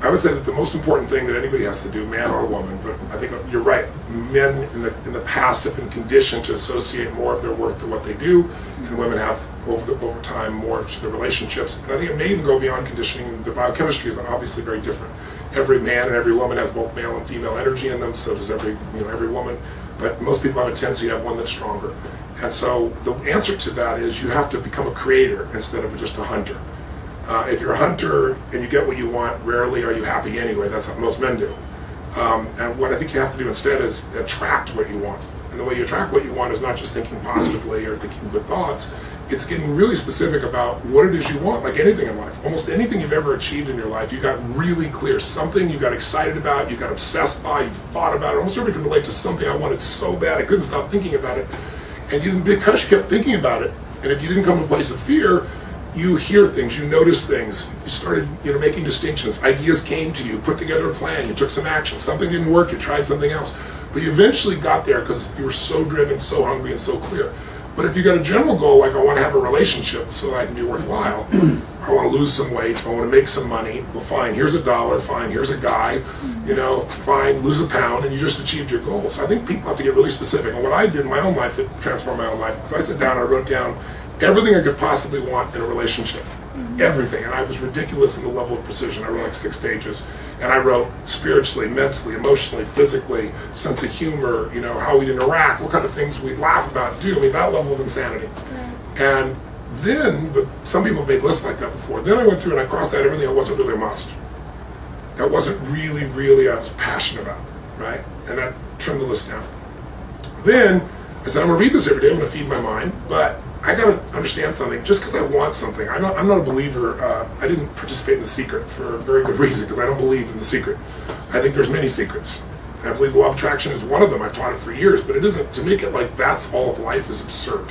I would say that the most important thing that anybody has to do, man or woman, but I think you're right, men in the past have been conditioned to associate more of their worth to what they do, and women have over time more to their relationships. And I think it may even go beyond conditioning. The biochemistry is obviously very different. Every man and every woman has both male and female energy in them, so does every woman. But most people have a tendency to have one that's stronger. And so the answer to that is you have to become a creator instead of just a hunter. If you're a hunter and you get what you want, rarely are you happy anyway. That's what most men do. And what I think you have to do instead is attract what you want. And the way you attract what you want is not just thinking positively or thinking good thoughts. It's getting really specific about what it is you want, like anything in life. Almost anything you've ever achieved in your life, you got really clear. Something you got excited about, you got obsessed by, you thought about it. Almost everybody can relate to something I wanted so bad I couldn't stop thinking about it. And because you kept thinking about it, and if you didn't come to a place of fear, you hear things, you notice things, you started making distinctions, ideas came to you, put together a plan, you took some action, something didn't work, you tried something else. But you eventually got there because you were so driven, so hungry, and so clear. But if you got a general goal, like I want to have a relationship so that I can be worthwhile, or I want to lose some weight, I want to make some money, well fine, here's $1, fine, here's a guy, fine, lose a pound, and you just achieved your goal. So I think people have to get really specific. And what I did in my own life that transformed my own life, because I sat down and I wrote down everything I could possibly want in a relationship. Everything. And I was ridiculous in the level of precision. I wrote like 6 pages. And I wrote spiritually, mentally, emotionally, physically, sense of humor, how we'd interact, what kind of things we'd laugh about and do. I mean, that level of insanity. And then, but some people have made lists like that before. Then I went through and I crossed out everything that wasn't really a must. That wasn't really I was passionate about, right? And that trimmed the list down. Then I said, I'm going to read this every day. I'm going to feed my mind, but I got to understand something. Just because I want something, I'm not a believer. I didn't participate in The Secret for a very good reason, because I don't believe in The Secret. I think there's many secrets. And I believe the law of attraction is one of them. I've taught it for years, but it isn't. To make it like that's all of life is absurd.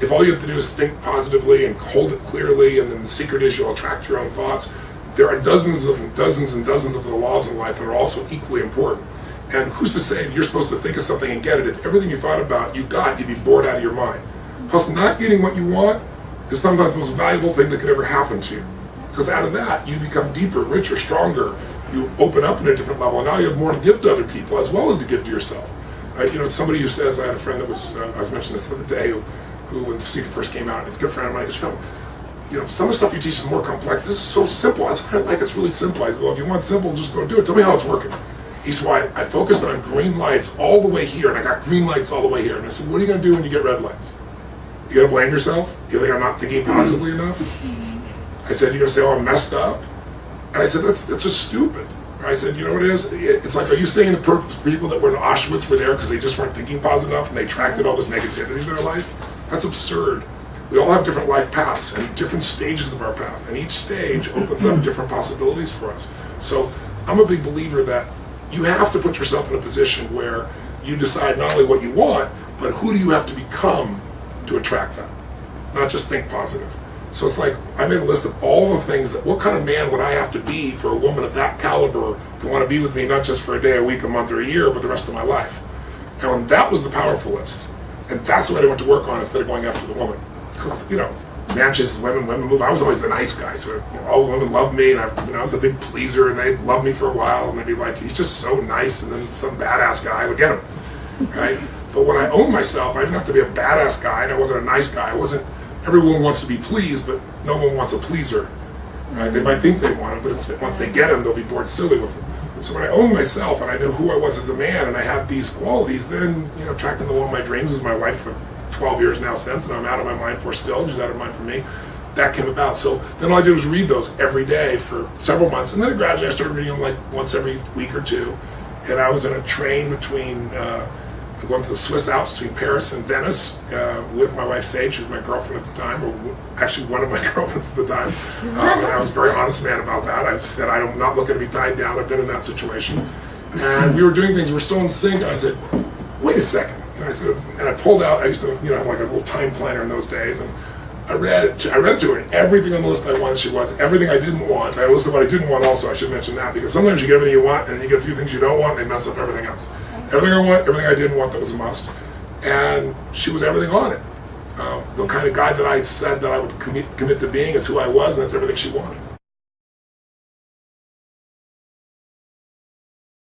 If all you have to do is think positively and hold it clearly, and then the secret is you'll attract your own thoughts, there are dozens and dozens of the laws in life that are also equally important. And who's to say that you're supposed to think of something and get it if everything you thought about you got, you'd be bored out of your mind. Plus, not getting what you want is sometimes the most valuable thing that could ever happen to you. Because out of that, you become deeper, richer, stronger. You open up in a different level. And now you have more to give to other people as well as to give to yourself. It's somebody who says, I had a friend that was, I was mentioning this the other day, who when The Secret first came out, and he's a good friend of mine, he goes, some of the stuff you teach is more complex. This is so simple. That's what I like. It's really simple. I said, well, if you want simple, just go do it. Tell me how it's working. He said, well, I focused on green lights all the way here, and I got green lights all the way here. And I said, what are you going to do when you get red lights? You gonna blame yourself? You think I'm not thinking positively enough? I said, you're gonna say, oh, I'm messed up? And I said, that's just stupid. I said, you know what it is? It's like, are you saying the people that were in Auschwitz were there because they just weren't thinking positive enough and they attracted all this negativity to their life? That's absurd. We all have different life paths and different stages of our path, and each stage opens up different possibilities for us. So I'm a big believer that you have to put yourself in a position where you decide not only what you want, but who do you have to become to attract that, not just think positive. So it's like, I made a list of all the things what kind of man would I have to be for a woman of that caliber to want to be with me, not just for a day, a week, a month, or a year, but the rest of my life. And that was the powerful list. And that's what I went to work on instead of going after the woman. Because, man chases women, women move. I was always the nice guy, so all the women loved me, and I was a big pleaser, and they loved me for a while, and they'd be like, he's just so nice, and then some badass guy would get him, right? But when I owned myself, I didn't have to be a badass guy, and I wasn't a nice guy. Everyone wants to be pleased, but no one wants a pleaser. Right? They might think they want him, but once they get him, they'll be bored silly with him. So when I owned myself, and I knew who I was as a man, and I had these qualities, then, attracting the woman of my dreams was my wife for 12 years now since, and I'm out of my mind for still, she's out of mind for me. That came about. So then all I did was read those every day for several months, and then gradually I started reading them like once every week or two. And I was in a train between going to the Swiss Alps between Paris and Venice with my wife Sage, who was my girlfriend at the time, or actually one of my girlfriends at the time. And I was a very honest man about that. I said, I'm not looking to be tied down. I've been in that situation. And we were doing things, we were so in sync. And I said, wait a second. And I said, and I pulled out, I used to have like a little time planner in those days. And I read it to her, and everything on the list I wanted she was. Everything I didn't want, I listed what I didn't want also. I should mention that, because sometimes you get everything you want, and then you get a few things you don't want, and they mess up everything else. Everything I want, everything I didn't want that was a must. And she was everything on it. The kind of guy that I said that I would commit to being is who I was, and that's everything she wanted.